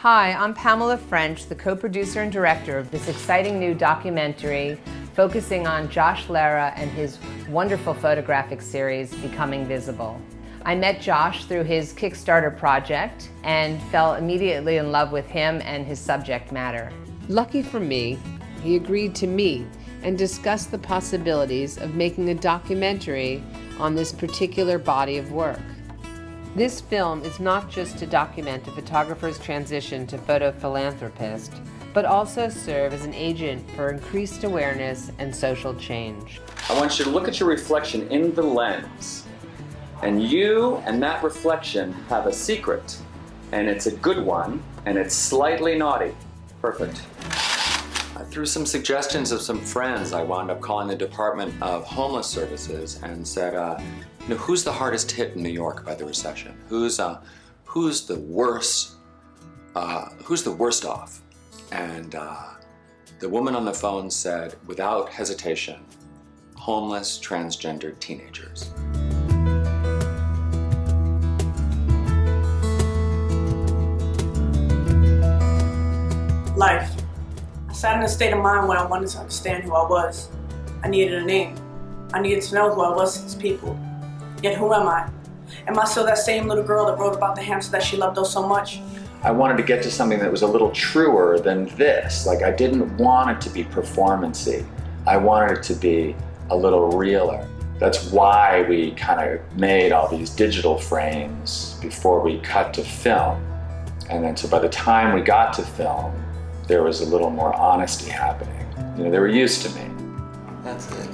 Hi, I'm Pamela French, the co-producer and director of this exciting new documentary focusing on Josh Lehrer and his wonderful photographic series, Becoming Visible. I met Josh through his Kickstarter project and fell immediately in love with him and his subject matter. Lucky for me, he agreed to meet and discuss the possibilities of making a documentary on this particular body of work. This film is not just to document a photographer's transition to photophilanthropist, but also serve as an agent for increased awareness and social change. I want you to look at your reflection in the lens, and you and that reflection have a secret, and it's a good one, and it's slightly naughty. Perfect. Through some suggestions of some friends, I wound up calling the Department of Homeless Services and said, who's the hardest hit in New York by the recession? Who's the worst off? And the woman on the phone said, without hesitation, homeless transgender teenagers. Life. I sat in a state of mind when I wanted to understand who I was. I needed a name. I needed to know who I was as people. Yet who am I? Am I still that same little girl that wrote about the hamster that she loved oh so much? I wanted to get to something that was a little truer than this. Like, I didn't want it to be performancy. I wanted it to be a little realer. That's why we kind of made all these digital frames before we cut to film. And then so by the time we got to film, there was a little more honesty happening. They were used to me. That's it.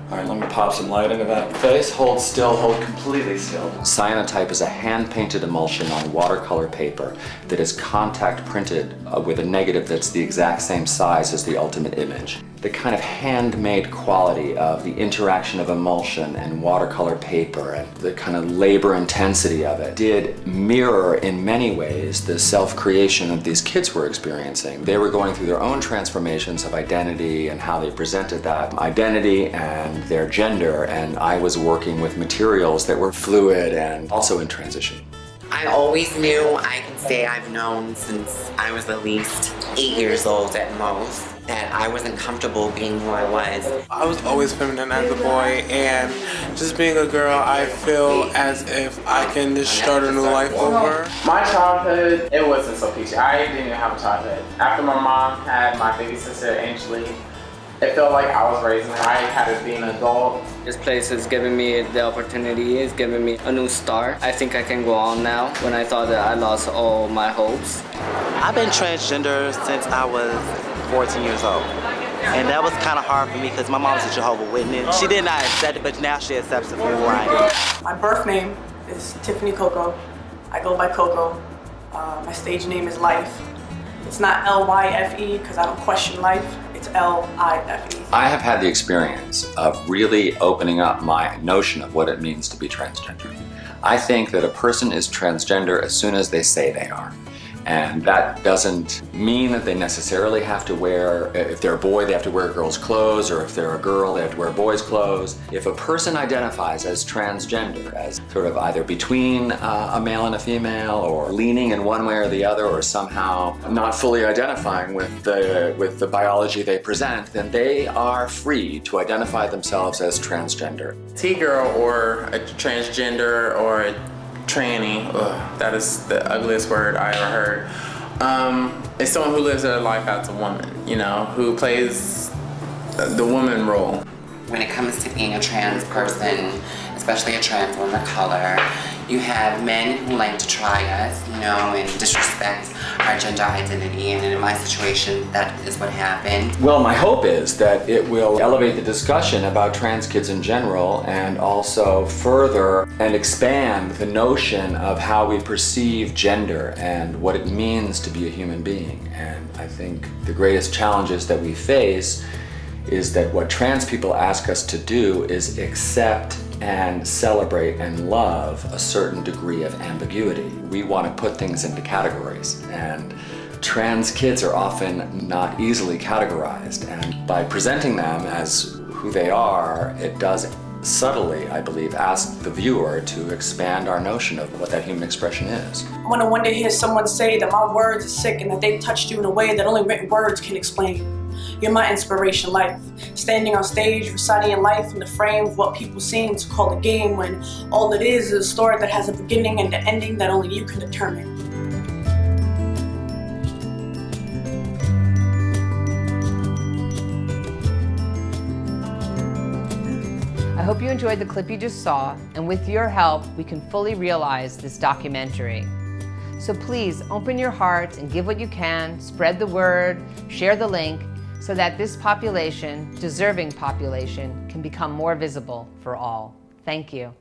All right, let me pop some light into that face. Hold still, hold completely still. Cyanotype is a hand-painted emulsion on watercolor paper that is contact printed with a negative that's the exact same size as the ultimate image. The kind of handmade quality of the interaction of emulsion and watercolor paper and the kind of labor intensity of it did mirror in many ways the self-creation that these kids were experiencing. They were going through their own transformations of identity and how they presented that identity and their gender, and I was working with materials that were fluid and also in transition. I always knew, I can say I've known since I was at least 8 years old at most, that I wasn't comfortable being who I was. I was always feminine as a boy, and just being a girl, I feel as if I can just start a new life over. My childhood, it wasn't so peachy. I didn't even have a childhood. After my mom had my baby sister, Angeli, it felt like I was raising her. I had to be an adult. This place is giving me the opportunity, it's giving me a new start. I think I can go on now when I thought that I lost all my hopes. I've been transgender since I was 14 years old. And that was kind of hard for me because my mom's a Jehovah's Witness. She did not accept it, but now she accepts it for who I am. My birth name is Tiffany Coco. I go by Coco. My stage name is Life. It's not L-Y-F-E because I don't question life. It's L-I-F-E. I have had the experience of really opening up my notion of what it means to be transgender. I think that a person is transgender as soon as they say they are. And that doesn't mean that they necessarily have to wear, if they're a boy, they have to wear girls' clothes, or if they're a girl, they have to wear boys' clothes. If a person identifies as transgender, as sort of either between a male and a female, or leaning in one way or the other, or somehow not fully identifying with the biology they present, then they are free to identify themselves as transgender. T-girl or a transgender or a tranny, that is the ugliest word I ever heard. It's someone who lives their life as a woman, who plays the woman role. When it comes to being a trans person, especially a trans woman of color, you have men who like to try us, and disrespect our gender identity, and in my situation, that is what happened. Well, my hope is that it will elevate the discussion about trans kids in general, and also further and expand the notion of how we perceive gender and what it means to be a human being. And I think the greatest challenges that we face is that what trans people ask us to do is accept and celebrate and love a certain degree of ambiguity. We want to put things into categories, and trans kids are often not easily categorized, and by presenting them as who they are, it does subtly, I believe, ask the viewer to expand our notion of what that human expression is. I want to one day hear someone say that my words are sick and that they've touched you in a way that only written words can explain. You're my inspiration, life. Standing on stage, reciting life in the frame of what people seem to call a game, when all it is a story that has a beginning and an ending that only you can determine. I hope you enjoyed the clip you just saw, and with your help, we can fully realize this documentary. So please open your heart and give what you can, spread the word, share the link, so that this population, deserving population, can become more visible for all. Thank you.